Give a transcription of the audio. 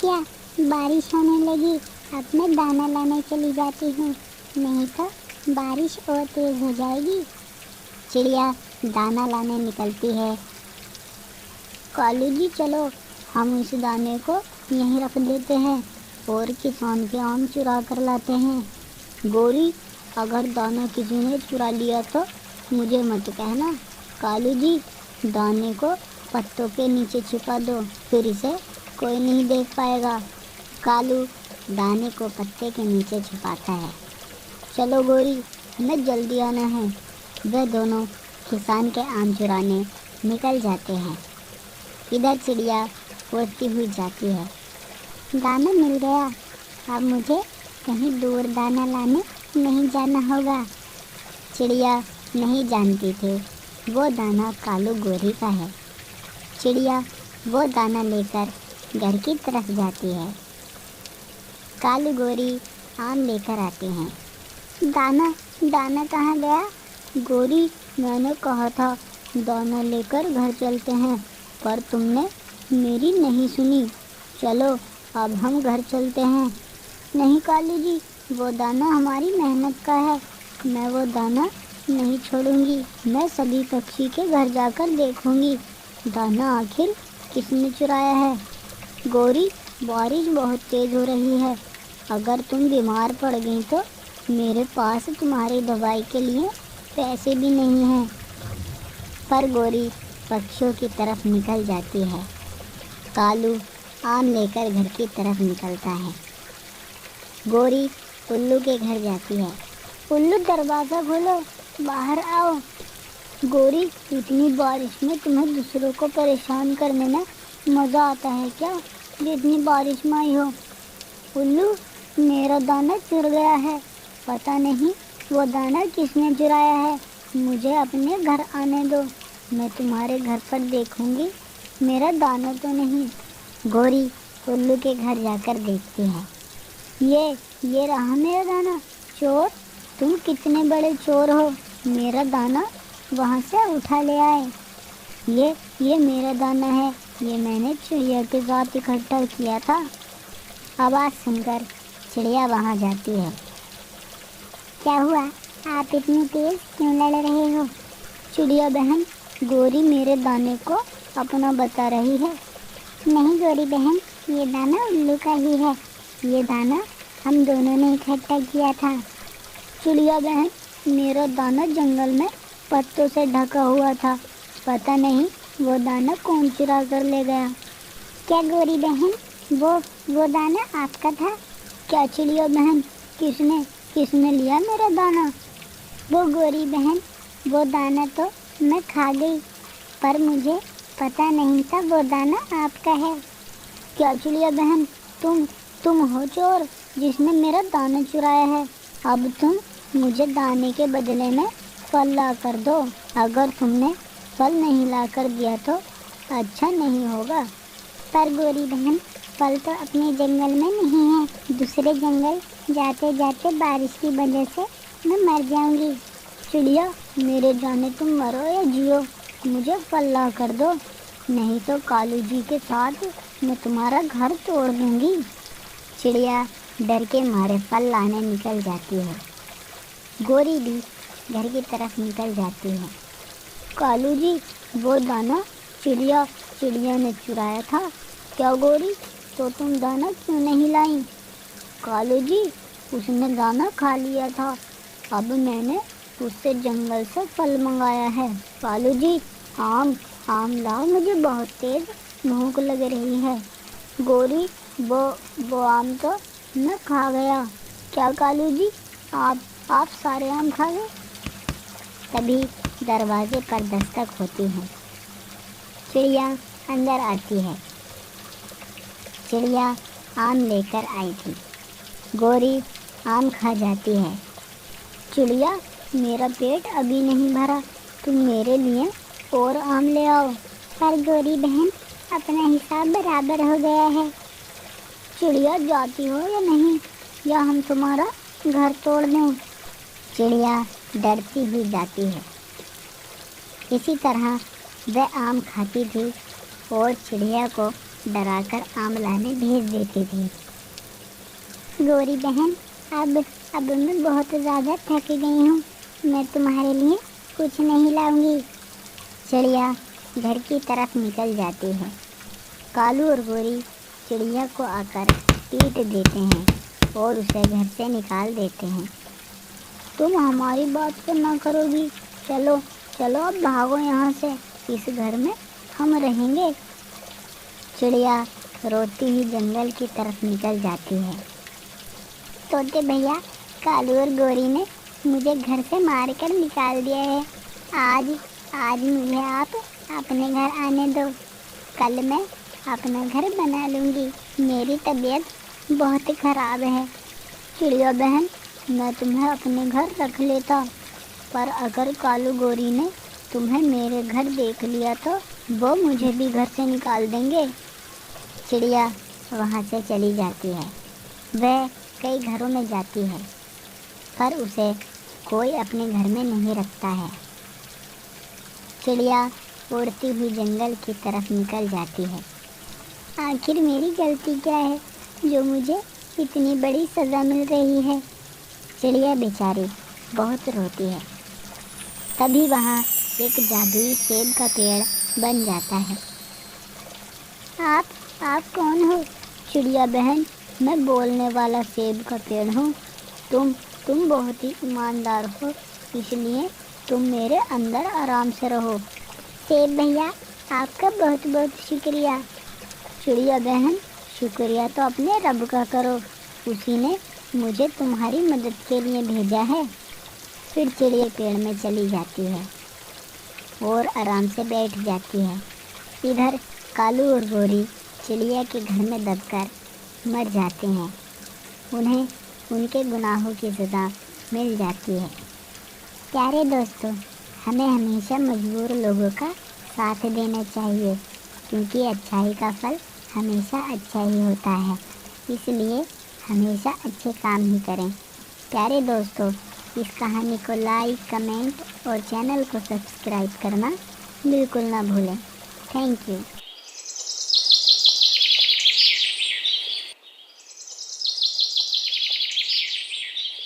क्या बारिश होने लगी, अब मैं दाना लाने चली जाती हूँ, नहीं तो बारिश और तेज हो जाएगी। चिड़िया दाना लाने निकलती है। कालू जी चलो हम इस दाने को यहीं रख देते हैं और किसान के आम चुरा कर लाते हैं। गोरी अगर दाना किसी ने चुरा लिया तो मुझे मत कहना। कालू जी दाने को पत्तों के नीचे छिपा दो, फिर इसे कोई नहीं देख पाएगा। कालू दाने को पत्ते के नीचे छिपाता है। चलो गोरी हमें जल्दी आना है। वे दोनों किसान के आम चुराने निकल जाते हैं। इधर चिड़िया उड़ती हुई जाती है। दाना मिल गया, अब मुझे कहीं दूर दाना लाने नहीं जाना होगा। चिड़िया नहीं जानती थी वो दाना कालू गोरी का है। चिड़िया वो दाना लेकर घर की तरफ जाती है। कालू गोरी आम लेकर आते हैं। दाना कहाँ गया? गोरी मैंने कहा था दाना लेकर घर चलते हैं, पर तुमने मेरी नहीं सुनी। चलो अब हम घर चलते हैं। नहीं कालू जी, वो दाना हमारी मेहनत का है, मैं वो दाना नहीं छोड़ूंगी। मैं सभी पक्षी के घर जाकर देखूंगी दाना आखिर किसने चुराया है। गोरी बारिश बहुत तेज हो रही है, अगर तुम बीमार पड़ गई तो मेरे पास तुम्हारी दवाई के लिए पैसे भी नहीं हैं। पर गोरी पक्षियों की तरफ निकल जाती है। कालू आम लेकर घर की तरफ निकलता है। गोरी उल्लू के घर जाती है। उल्लू दरवाज़ा खोलो, बाहर आओ। गोरी इतनी बारिश में तुम्हें दूसरों को परेशान करने में मज़ा आता है क्या, जितनी बारिश में आई हो? उल्लू मेरा दाना चुर गया है, पता नहीं वो दाना किसने चुराया है। मुझे अपने घर आने दो, मैं तुम्हारे घर पर देखूंगी मेरा दाना तो नहीं। गोरी उल्लू के घर जाकर देखती है। ये रहा मेरा दाना। चोर, तुम कितने बड़े चोर हो, मेरा दाना वहाँ से उठा ले आए। ये मेरा दाना है, ये मैंने चिड़िया के साथ इकट्ठा किया था। आवाज़ सुनकर चिड़िया वहाँ जाती है। क्या हुआ, आप इतनी तेज क्यों लड़ रहे हो? चिड़िया बहन, गोरी मेरे दाने को अपना बता रही है। नहीं गोरी बहन, ये दाना उल्लू का ही है, ये दाना हम दोनों ने इकट्ठा किया था। चिड़िया बहन, मेरा दाना जंगल में पत्तों से ढका हुआ था, पता नहीं वो दाना कौन चुरा कर ले गया। क्या गोरी बहन, वो दाना आपका था? क्या चिड़िया बहन, किसने लिया मेरा दाना? वो गोरी बहन, वो दाना तो मैं खा गई, पर मुझे पता नहीं था वो दाना आपका है। क्या चिड़िया बहन, तुम हो चोर जिसने मेरा दाना चुराया है। अब तुम मुझे दाने के बदले में फल ला कर दो। अगर तुमने फल नहीं ला कर दिया तो अच्छा नहीं होगा। पर गोरी बहन, फल तो अपने जंगल में नहीं है, दूसरे जंगल जाते जाते बारिश की वजह से मैं मर जाऊंगी। चिड़िया, मेरे जाने तुम मरो या जियो, मुझे फल ला कर दो, नहीं तो कालू जी के साथ मैं तुम्हारा घर तोड़ दूंगी। चिड़िया डर के मारे फल लाने निकल जाती है। गोरी भी घर की तरफ निकल जाती है। कालू जी, वो दाना चिड़िया ने चुराया था। क्या गोरी, तो तुम दाना क्यों नहीं लाई? कालू जी, उसने दाना खा लिया था, अब मैंने उससे जंगल से फल मंगाया है। कालू जी, आम लाओ, मुझे बहुत तेज भूख लग रही है। गोरी, वो आम तो मैं खा गया। क्या कालू जी, आप सारे आम खा गए? तभी दरवाजे पर दस्तक होती है। चिड़िया अंदर आती है। चिड़िया आम लेकर आई थी। गोरी आम खा जाती है। चिड़िया, मेरा पेट अभी नहीं भरा, तुम मेरे लिए और आम ले आओ। पर गोरी बहन, अपना हिसाब बराबर हो गया है। चिड़िया, जाती हो या नहीं, या हम तुम्हारा घर तोड़ दें? चिड़िया डरती हुई जाती है। इसी तरह वह आम खाती थी और चिड़िया को डराकर आम लाने भेज देती थी। गौरी बहन, अब मैं बहुत ज़्यादा थक गई हूँ, मैं तुम्हारे लिए कुछ नहीं लाऊंगी। चिड़िया घर की तरफ निकल जाती है। कालू और गौरी चिड़िया को आकर पीट देते हैं और उसे घर से निकाल देते हैं। तुम हमारी बात तो ना करोगी, चलो चलो अब भागो यहाँ से, इस घर में हम रहेंगे। चिड़िया रोती हुई जंगल की तरफ निकल जाती है। तोते भैया, कालू और गौरी ने मुझे घर से मार कर निकाल दिया है। आज मुझे आप अपने घर आने दो, कल मैं अपना घर बना लूँगी। मेरी तबीयत बहुत ख़राब है। चिड़िया बहन, मैं तुम्हें अपने घर रख लेता, पर अगर कालू गौरी ने तुम्हें मेरे घर देख लिया तो वो मुझे भी घर से निकाल देंगे। चिड़िया वहाँ से चली जाती है। वह कई घरों में जाती है, पर उसे कोई अपने घर में नहीं रखता है। चिड़िया उड़ती हुई जंगल की तरफ निकल जाती है। आखिर मेरी गलती क्या है जो मुझे इतनी बड़ी सज़ा मिल रही है? चिड़िया बेचारी बहुत रोती है। तभी वहाँ एक जादुई सेब का पेड़ बन जाता है। आप कौन हो? चिड़िया बहन, मैं बोलने वाला सेब का पेड़ हूँ। तुम बहुत ही ईमानदार हो, इसलिए तुम मेरे अंदर आराम से रहो। सेब भैया, आपका बहुत बहुत शुक्रिया। चिड़िया बहन, शुक्रिया तो अपने रब का करो, उसी ने मुझे तुम्हारी मदद के लिए भेजा है। फिर चिड़िया पेड़ में चली जाती है और आराम से बैठ जाती है। इधर कालू और गौरी चिड़िया के घर में दबकर मर जाते हैं। उन्हें उनके गुनाहों की सज़ा मिल जाती है। प्यारे दोस्तों, हमें हमेशा मजबूर लोगों का साथ देना चाहिए, क्योंकि अच्छाई का फल हमेशा अच्छा ही होता है। इसलिए हमेशा अच्छे काम ही करें। प्यारे दोस्तों, इस कहानी को लाइक, कमेंट और चैनल को सब्सक्राइब करना बिल्कुल ना भूलें। Thank you.